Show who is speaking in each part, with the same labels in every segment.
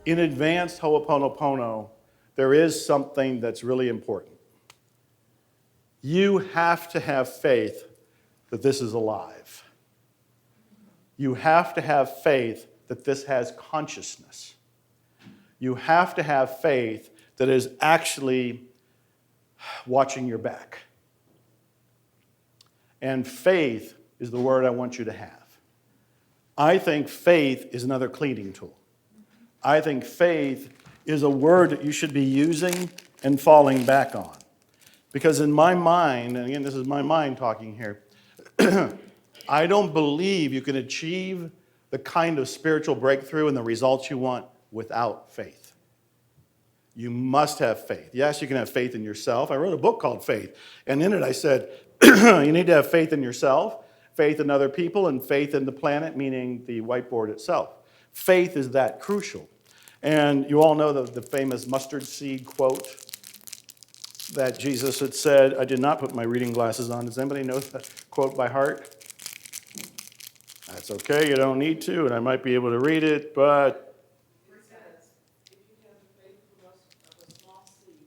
Speaker 1: In advanced hooponopono, there is something that's really important. You have to have faith that this is alive. You have to have faith that this has consciousness. You have to have faith that is actually watching your back. And faith is the word I want you to have. I think faith is another cleaning tool. I think faith is a word that you should be using and falling back on. Because in my mind, and again, this is my mind talking here, I don't believe you can achieve the kind of spiritual breakthrough and the results you want without faith. You must have faith. Yes, you can have faith in yourself. I wrote a book called Faith, and in it I said, you need to have faith in yourself, faith in other people, and faith in the planet, meaning the whiteboard itself. Faith is that crucial. And you all know the famous mustard seed quote that Jesus had said. I did not put my reading glasses on. Does anybody know that quote by heart? That's okay, you don't need to, and I might be able to read it, but...
Speaker 2: It says, if you have the faith of a small seed,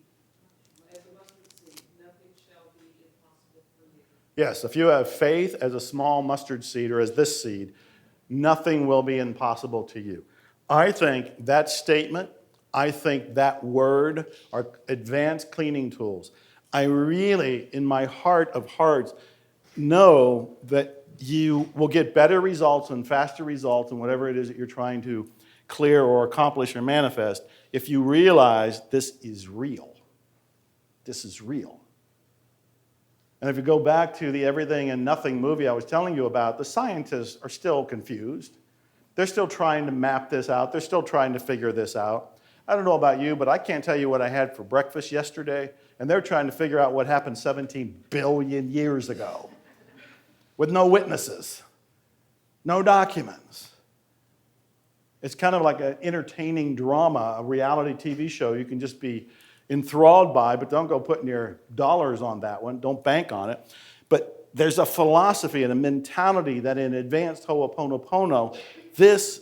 Speaker 2: as a mustard seed, nothing shall be impossible for you.
Speaker 1: Yes, if you have faith as a small mustard seed or as this seed, nothing will be impossible to you. I think that statement, I think that word are advanced cleaning tools. I really, in my heart of hearts, know that you will get better results and faster results in whatever it is that you're trying to clear or accomplish or manifest if you realize this is real. This is real. And if you go back to the Everything and Nothing movie I was telling you about, the scientists are still confused. They're still trying to map this out. They're still trying to figure this out. I don't know about you, but I can't tell you what I had for breakfast yesterday, and they're trying to figure out what happened 17 billion years ago with no witnesses, no documents. It's kind of like an entertaining drama, a reality TV show you can just be enthralled by, but don't go putting your dollars on that one. Don't bank on it. But there's a philosophy and a mentality that in advanced hooponopono, this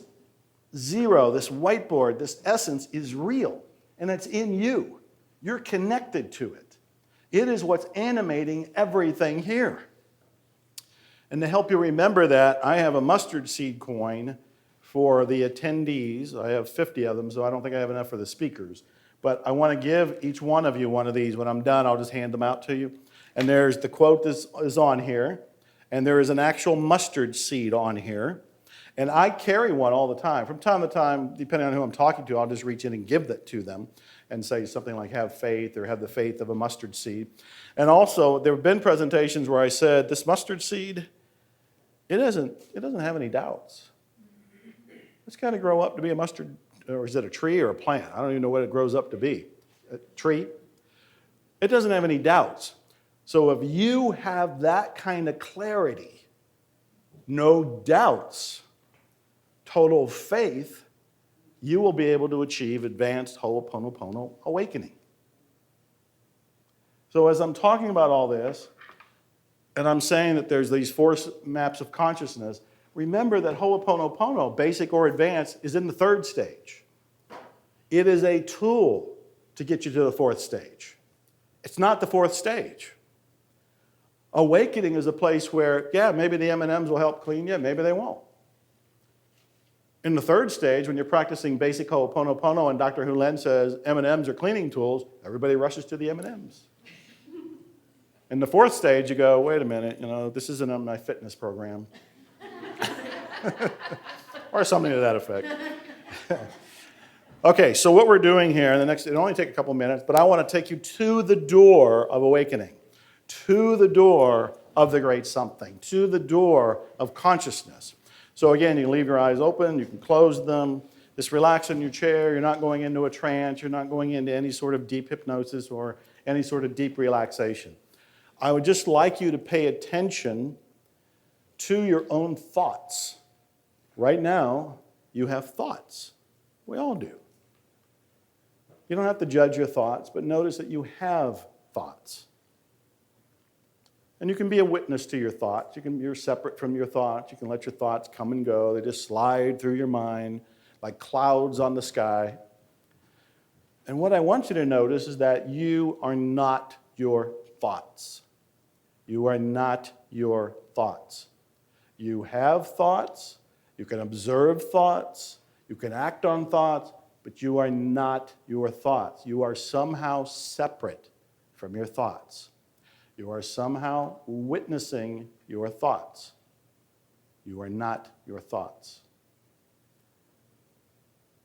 Speaker 1: zero, this whiteboard, this essence is real, and it's in you. You're connected to it. It is what's animating everything here. And to help you remember that, I have a mustard seed coin for the attendees. I have 50 of them, so I don't think I have enough for the speakers. But I want to give each one of you one of these. When I'm done, I'll just hand them out to you. And there's the quote that is on here, and there is an actual mustard seed on here. And I carry one all the time. From time to time, depending on who I'm talking to, I'll just reach in and give that to them and say something like, have faith, or have the faith of a mustard seed. And also, there have been presentations where I said, this mustard seed, it doesn't have any doubts. It's got to grow up to be a mustard, or is it a tree or a plant? I don't even know what it grows up to be. A tree. It doesn't have any doubts. So if you have that kind of clarity, no doubts, total faith, you will be able to achieve advanced hooponopono awakening. So as I'm talking about all this, and I'm saying that there's these four maps of consciousness, remember that hooponopono, basic or advanced, is in the third stage. It is a tool to get you to the fourth stage. It's not the fourth stage. Awakening is a place where, yeah, maybe the M&Ms will help clean you, maybe they won't. In the third stage, when you're practicing basic hooponopono and Dr. Hulen says M&Ms are cleaning tools, everybody rushes to the M&Ms. In the fourth stage, you go, wait a minute, this isn't on my fitness program. Or something to that effect. Okay, so what we're doing here, it'll only take a couple minutes, but I want to take you to the door of awakening, to the door of the great something, to the door of consciousness. So again, you can leave your eyes open, you can close them, just relax in your chair, you're not going into a trance, you're not going into any sort of deep hypnosis or any sort of deep relaxation. I would just like you to pay attention to your own thoughts. Right now, you have thoughts. We all do. You don't have to judge your thoughts, but notice that you have thoughts. And you can be a witness to your thoughts. You're separate from your thoughts. You can let your thoughts come and go. They just slide through your mind like clouds on the sky. And what I want you to notice is that you are not your thoughts. You are not your thoughts. You have thoughts, you can observe thoughts, you can act on thoughts, but you are not your thoughts. You are somehow separate from your thoughts. You are somehow witnessing your thoughts. You are not your thoughts.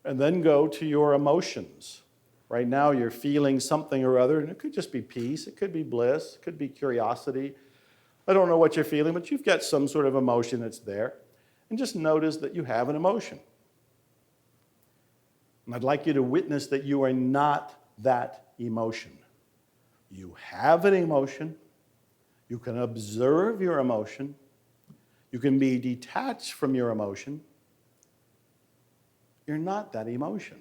Speaker 1: And then go to your emotions. Right now you're feeling something or other, and it could just be peace, it could be bliss, it could be curiosity. I don't know what you're feeling, but you've got some sort of emotion that's there. And just notice that you have an emotion. And I'd like you to witness that you are not that emotion. You have an emotion. You can observe your emotion. You can be detached from your emotion. You're not that emotion.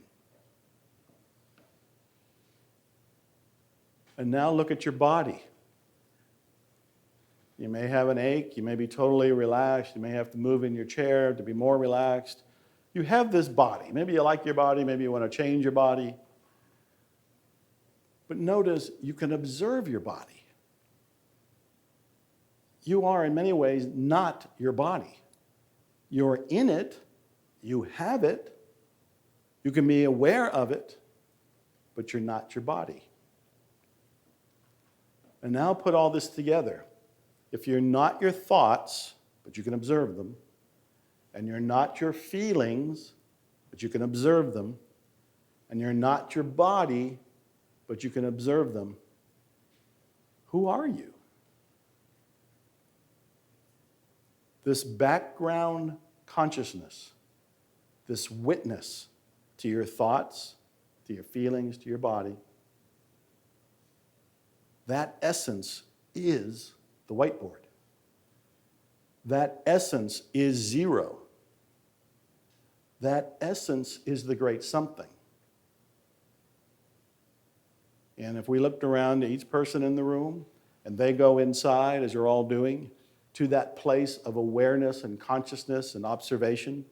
Speaker 1: And now look at your body. You may have an ache. You may be totally relaxed. You may have to move in your chair to be more relaxed. You have this body. Maybe you like your body. Maybe you want to change your body. But notice you can observe your body. You are, in many ways, not your body. You're in it. You have it. You can be aware of it, but you're not your body. And now put all this together. If you're not your thoughts, but you can observe them, and you're not your feelings, but you can observe them, and you're not your body, but you can observe them, who are you? This background consciousness, this witness to your thoughts, to your feelings, to your body, that essence is the whiteboard. That essence is zero. That essence is the great something. And if we looked around to each person in the room, and they go inside, as you're all doing, to that place of awareness and consciousness and observation,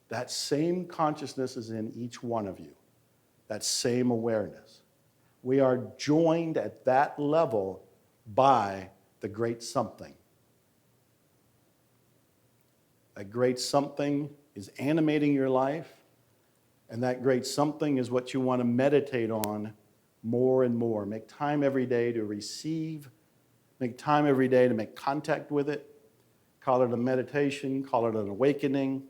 Speaker 1: that same consciousness is in each one of you. That same awareness. We are joined at that level by the great something. That great something is animating your life, and that great something is what you want to meditate on more and more. Make time every day to receive. Make time every day to make contact with it. Call it a meditation. Call it an awakening.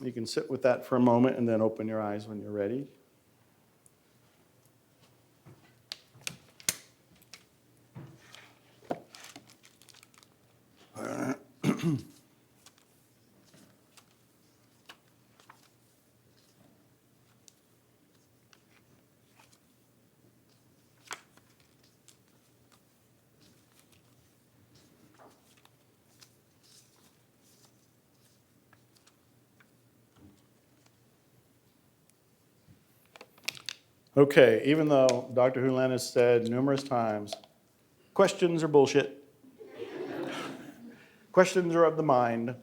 Speaker 1: You can sit with that for a moment and then open your eyes when you're ready. Okay, even though Dr. Hulan has said numerous times, questions are bullshit. Questions are of the mind.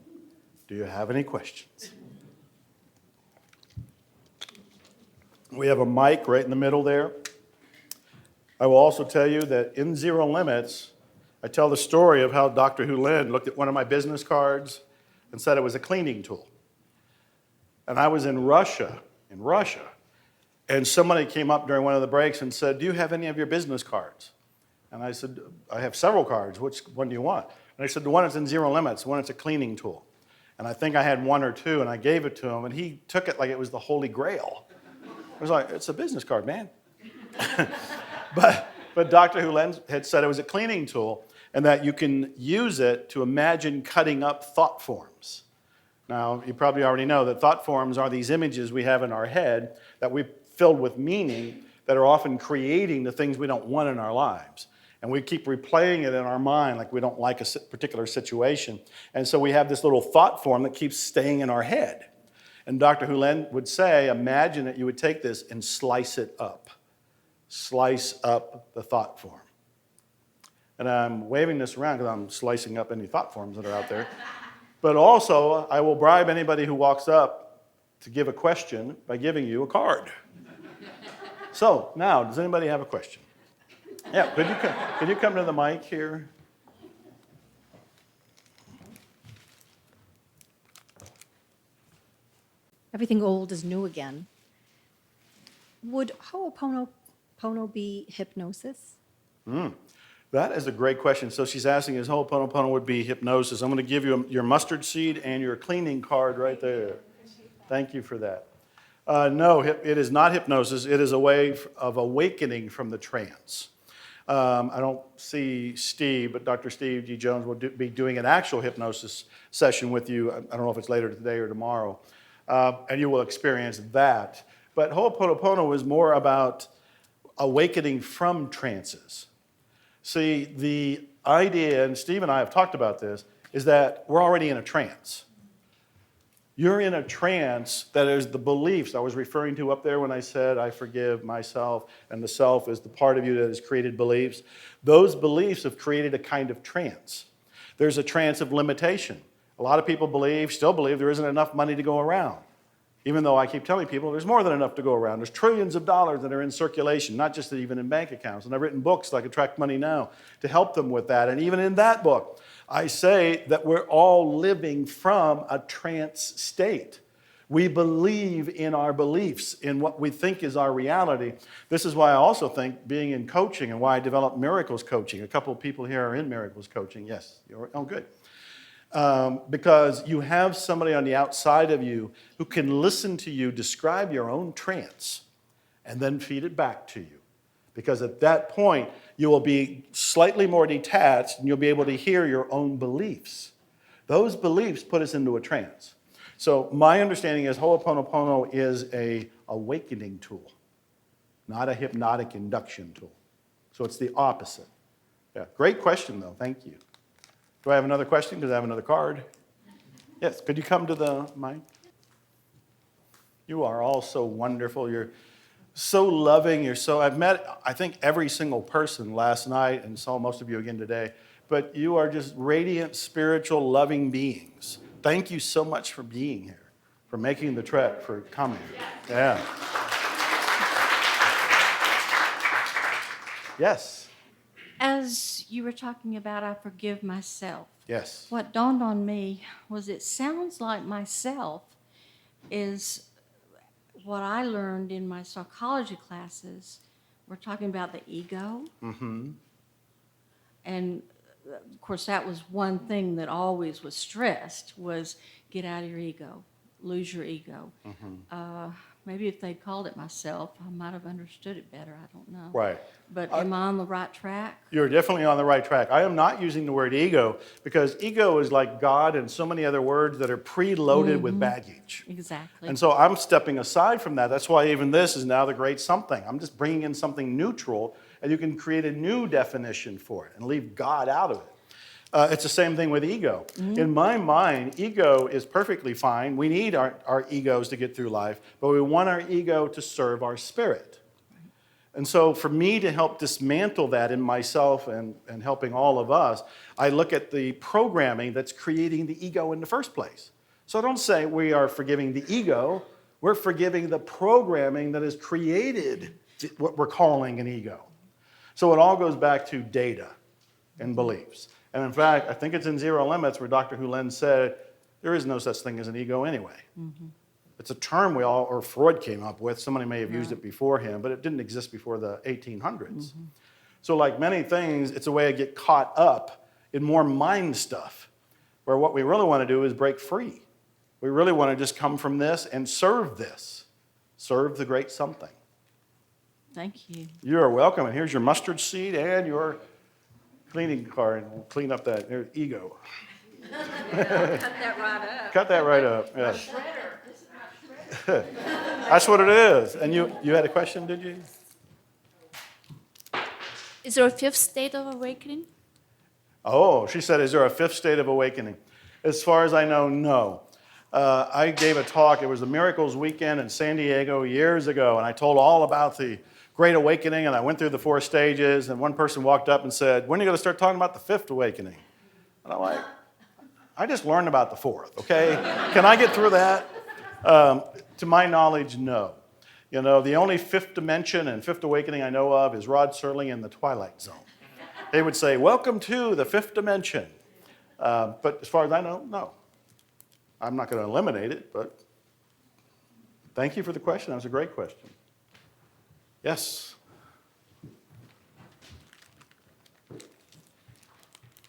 Speaker 1: Do you have any questions? We have a mic right in the middle there. I will also tell you that in Zero Limits, I tell the story of how Dr. Hulan looked at one of my business cards and said it was a cleaning tool. And I was in Russia, and somebody came up during one of the breaks and said, do you have any of your business cards? And I said, I have several cards. Which one do you want? And I said, the one that's in Zero Limits, the one that's a cleaning tool. And I think I had one or two, and I gave it to him, and he took it like it was the Holy Grail. I was like, it's a business card, man. But Dr. Hulan had said it was a cleaning tool, and that you can use it to imagine cutting up thought forms. Now, you probably already know that thought forms are these images we have in our head that we filled with meaning that are often creating the things we don't want in our lives. And we keep replaying it in our mind like we don't like a particular situation. And so we have this little thought form that keeps staying in our head. And Dr. Hulan would say, imagine that you would take this and slice it up. Slice up the thought form. And I'm waving this around because I'm slicing up any thought forms that are out there. But also, I will bribe anybody who walks up to give a question by giving you a card. So, now, does anybody have a question? Yeah, could you come to the mic here?
Speaker 3: Everything old is new again. Would hooponopono be hypnosis?
Speaker 1: That is a great question. So she's asking, is hooponopono would be hypnosis? I'm going to give you your mustard seed and your cleaning card right there. Thank you for that. No, it is not hypnosis. It is a way of awakening from the trance. I don't see Steve, but Dr. Steve G. Jones will be doing an actual hypnosis session with you. I don't know if it's later today or tomorrow. And you will experience that. But hooponopono is more about awakening from trances. See, the idea, and Steve and I have talked about this, is that we're already in a trance. You're in a trance that is the beliefs I was referring to up there when I said I forgive myself, and the self is the part of you that has created beliefs. Those beliefs have created a kind of trance. There's a trance of limitation. A lot of people still believe there isn't enough money to go around. Even though I keep telling people there's more than enough to go around. There's trillions of dollars that are in circulation, not just even in bank accounts. And I've written books like Attract Money Now to help them with that. And even in that book, I say that we're all living from a trance state. We believe in our beliefs, in what we think is our reality. This is why I also think being in coaching and why I developed miracles coaching. A couple of people here are in miracles coaching. Yes. Oh, good. Because you have somebody on the outside of you who can listen to you describe your own trance and then feed it back to you. Because at that point, you will be slightly more detached and you'll be able to hear your own beliefs. Those beliefs put us into a trance. So my understanding is hooponopono is an awakening tool, not a hypnotic induction tool. So it's the opposite. Yeah, great question, though. Thank you. Do I have another question? Does I have another card? Yes, could you come to the mic? You are all so wonderful. You're so loving. I've met, I think, every single person last night and saw most of you again today. But you are just radiant, spiritual, loving beings. Thank you so much for being here, for making the trek, for coming. Yeah. Yes.
Speaker 4: As you were talking about, I forgive myself.
Speaker 1: Yes.
Speaker 4: What dawned on me was it sounds like myself is what I learned in my psychology classes. We're talking about the ego.
Speaker 1: Mm-hmm.
Speaker 4: And, of course, that was one thing that always was stressed was get out of your ego, lose your ego.
Speaker 1: Mm-hmm.
Speaker 4: Maybe if they'd called it myself, I might have understood it better. I don't know.
Speaker 1: Right.
Speaker 4: But am I on the right track?
Speaker 1: You're definitely on the right track. I am not using the word ego because ego is like God and so many other words that are preloaded with baggage.
Speaker 4: Exactly.
Speaker 1: And so I'm stepping aside from that. That's why even this is now the great something. I'm just bringing in something neutral, and you can create a new definition for it and leave God out of it. It's the same thing with ego. In my mind, ego is perfectly fine. We need our egos to get through life, but we want our ego to serve our spirit. And so for me to help dismantle that in myself and helping all of us, I look at the programming that's creating the ego in the first place. So I don't say we are forgiving the ego, we're forgiving the programming that has created what we're calling an ego. So it all goes back to data and beliefs. And in fact, I think it's in Zero Limits where Dr. Hulen said, there is no such thing as an ego anyway. Mm-hmm. It's a term or Freud came up with. Somebody may have used it before him, but it didn't exist before the 1800s. Mm-hmm. So like many things, it's a way to get caught up in more mind stuff, where what we really want to do is break free. We really want to just come from this and serve this. Serve the great something.
Speaker 4: Thank you.
Speaker 1: You are welcome. And here's your mustard seed and your cleaning card. We'll clean up that ego.
Speaker 2: Cut that right up.
Speaker 1: Cut that right up. Yes. That's what it is. And you had a question, did you?
Speaker 5: Is there a fifth state of awakening?
Speaker 1: Oh, she said, is there a fifth state of awakening? As far as I know, no. I gave a talk. It was the Miracles Weekend in San Diego years ago, and I told all about the Great Awakening, and I went through the 4 stages, and one person walked up and said, when are you going to start talking about the fifth awakening? And I'm like, I just learned about the fourth, okay? Can I get through that? To my knowledge, no. You know, the only fifth dimension and fifth awakening I know of is Rod Serling in the Twilight Zone. They would say, welcome to the fifth dimension. But as far as I know, no. I'm not going to eliminate it, but thank you for the question. That was a great question. Yes?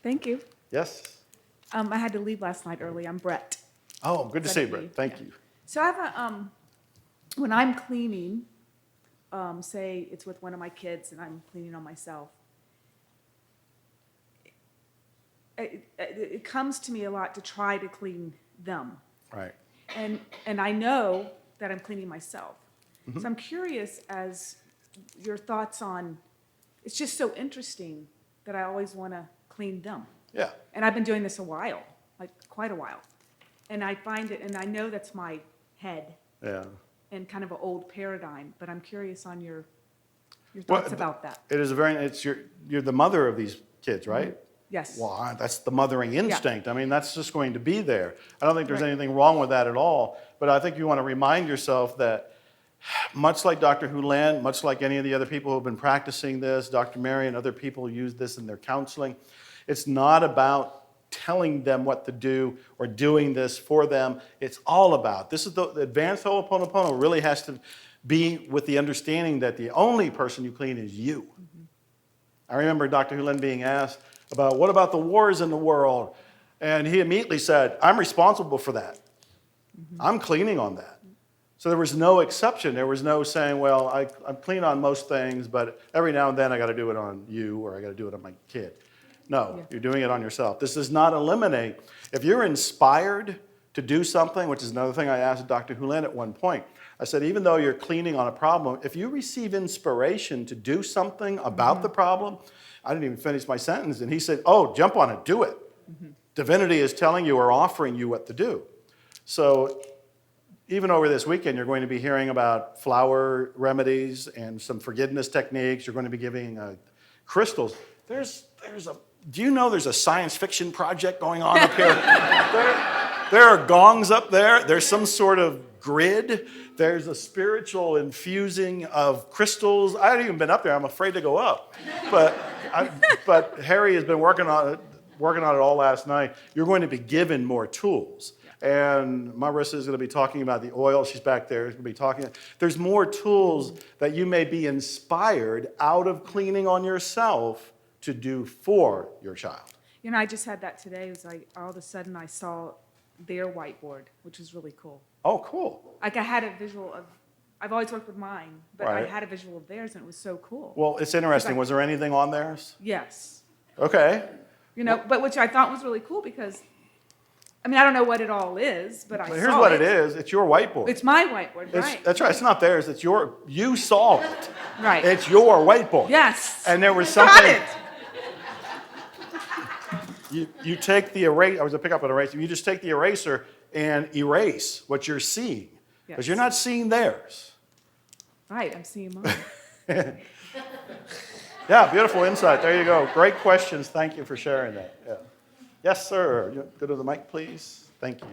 Speaker 6: Thank you.
Speaker 1: Yes?
Speaker 6: I had to leave last night early. I'm Brett.
Speaker 1: Oh, good to see you,
Speaker 6: Brett.
Speaker 1: Brett. Thank you.
Speaker 6: So I have a, when I'm cleaning, say it's with one of my kids and I'm cleaning on myself, it comes to me a lot to try to clean them.
Speaker 1: Right.
Speaker 6: And I know that I'm cleaning myself. So I'm curious as your thoughts on, it's just so interesting that I always want to clean them.
Speaker 1: Yeah.
Speaker 6: And I've been doing this a while, like quite a while. And I find it, and I know that's my head
Speaker 1: Yeah.
Speaker 6: and kind of an old paradigm, but I'm curious on your
Speaker 1: Well,
Speaker 6: thoughts about that.
Speaker 1: It is a very, you're the mother of these kids, right?
Speaker 6: Yes.
Speaker 1: Well, that's the mothering instinct. I mean, that's just going to be there. I don't think there's anything wrong with that at all. But I think you want to remind yourself that much like Dr. Hulan, much like any of the other people who have been practicing this, Dr. Mary and other people use this in their counseling, it's not about telling them what to do or doing this for them. It's all about, this is the advanced hooponopono really has to be with the understanding that the only person you clean is you. I remember Dr. Hulan being asked about what about the wars in the world? And he immediately said, I'm responsible for that. I'm cleaning on that. So there was no exception. There was no saying, well, I'm clean on most things, but every now and then I got to do it on you or I got to do it on my kid. No, you're doing it on yourself. This does not eliminate. If you're inspired to do something, which is another thing I asked Dr. Hulan at one point, I said, even though you're cleaning on a problem, if you receive inspiration to do something about the problem, I didn't even finish my sentence, and he said, oh, jump on it, do it. Divinity is telling you or offering you what to do. So even over this weekend, you're going to be hearing about flower remedies and some forgiveness techniques. You're going to be giving crystals. Do you know there's a science fiction project going on up here? There are gongs up there. There's some sort of grid. There's a spiritual infusing of crystals. I haven't even been up there. I'm afraid to go up. But Harry has been working on it all last night. You're going to be given more tools. And Marissa is going to be talking about the oil. She's back there. She's going to be talking. There's more tools that you may be inspired out of cleaning on yourself to do for your child.
Speaker 6: You know, I just had that today. It was like all of a sudden I saw their whiteboard, which was really cool.
Speaker 1: Oh, cool.
Speaker 6: Like I had a visual of, I've always worked with mine, but I
Speaker 1: Right.
Speaker 6: had a visual of theirs and it was so cool.
Speaker 1: Well, it's interesting.
Speaker 6: Like-
Speaker 1: Was there anything on theirs?
Speaker 6: Yes.
Speaker 1: Okay.
Speaker 6: You know, but which I thought was really cool because, I mean, I don't know what it all is, but I
Speaker 1: But
Speaker 6: saw
Speaker 1: here's what it is. It's your whiteboard.
Speaker 6: It's my whiteboard, right?
Speaker 1: That's right. It's not theirs. It's you saw it.
Speaker 6: Right.
Speaker 1: It's your whiteboard.
Speaker 6: Yes.
Speaker 1: And there was
Speaker 6: Got
Speaker 1: something.
Speaker 6: it.
Speaker 1: You take the eraser. I was going to pick up an eraser. You just take the eraser and erase what you're seeing. Because
Speaker 6: Yes.
Speaker 1: you're not seeing theirs.
Speaker 6: Right, I'm seeing mine.
Speaker 1: Yeah, beautiful insight. There you go. Great questions. Thank you for sharing that. Yeah. Yes, sir. You go to the mic, please. Thank you.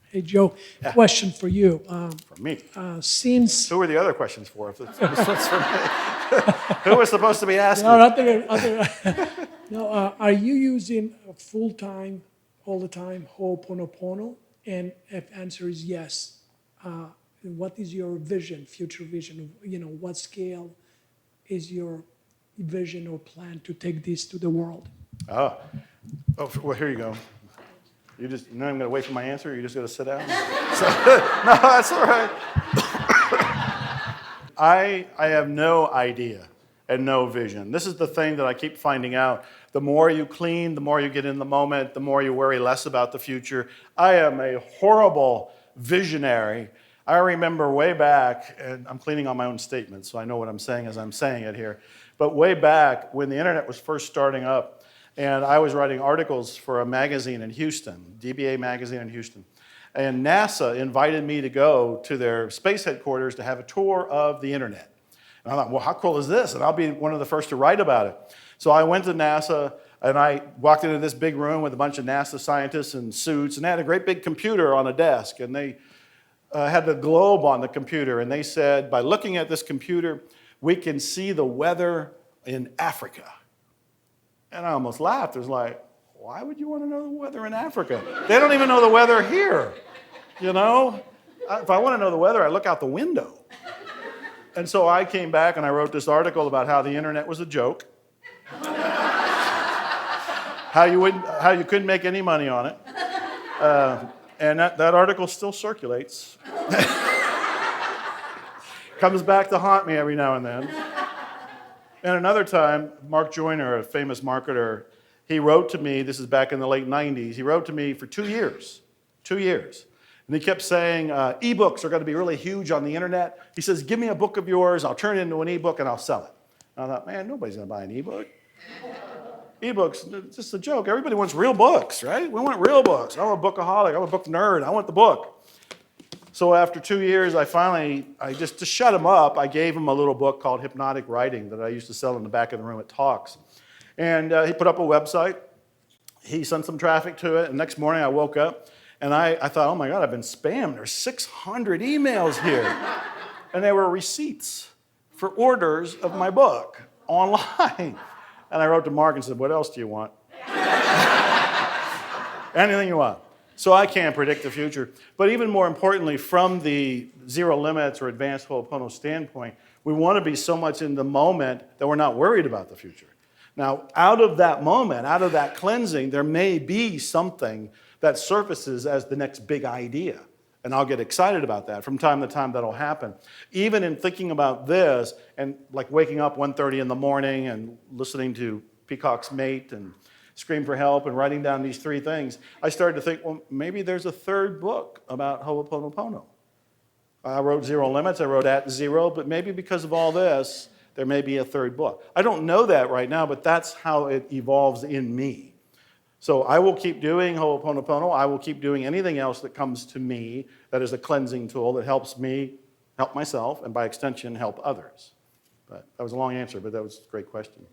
Speaker 7: Hey, Joe, question for you.
Speaker 1: For me.
Speaker 7: Since
Speaker 1: Who were the other questions for? If it's for me? Who was supposed to be asking?
Speaker 7: are you using a full-time, all the time, Ho'oponopono? And if answer is yes, what is your vision, future vision? You know, what scale is your vision or plan to take this to the world?
Speaker 1: Oh, well, here you go. You're not even going to wait for my answer? You're just going to sit down? No, that's all right. I have no idea and no vision. This is the thing that I keep finding out. The more you clean, the more you get in the moment, the more you worry less about the future. I am a horrible visionary. I remember way back, and I'm cleaning on my own statement, so I know what I'm saying as I'm saying it here. But way back when the internet was first starting up, and I was writing articles for a magazine in Houston, DBA magazine in Houston. And NASA invited me to go to their space headquarters to have a tour of the internet. And I thought, well, how cool is this? And I'll be one of the first to write about it. So I went to NASA. And I walked into this big room with a bunch of NASA scientists in suits, and they had a great big computer on a desk, and they had the globe on the computer, and they said, by looking at this computer, we can see the weather in Africa. And I almost laughed. It was like, why would you want to know the weather in Africa? They don't even know the weather here, you know? If I want to know the weather, I look out the window. And so I came back and I wrote this article about how the internet was a joke, how you couldn't make any money on it. And that article still circulates. Comes back to haunt me every now and then. And another time, Mark Joyner, a famous marketer, he wrote to me, this is back in the late 90s, he wrote to me for 2 years. And he kept saying, ebooks are going to be really huge on the internet. He says, give me a book of yours, I'll turn it into an ebook and I'll sell it. And I thought, man, nobody's going to buy an ebook. Ebooks, it's just a joke. Everybody wants real books, right? We want real books. I'm a bookaholic, I'm a book nerd, I want the book. So after 2 years, I just to shut him up, I gave him a little book called Hypnotic Writing that I used to sell in the back of the room at talks. And he put up a website. He sent some traffic to it. And next morning I woke up and I thought, oh my God, I've been spammed. There's 600 emails here. And they were receipts for orders of my book online. And I wrote to Mark and said, what else do you want? Anything you want. So I can't predict the future. But even more importantly, from the zero limits or advanced Ho'opono standpoint, we want to be so much in the moment that we're not worried about the future. Now, out of that moment, out of that cleansing, there may be something that surfaces as the next big idea. And I'll get excited about that. From time to time, that'll happen. Even in thinking about this, and like waking up 1:30 in the morning and listening to Peacock's Mate and Scream for Help and writing down these 3 things, I started to think, well, maybe there's a 3rd book about Ho'oponopono. I wrote Zero Limits, I wrote At Zero, but maybe because of all this, there may be a 3rd book. I don't know that right now, but that's how it evolves in me. So I will keep doing Ho'oponopono. I will keep doing anything else that comes to me that is a cleansing tool that helps me help myself and by extension help others. But that was a long answer, but that was a great question.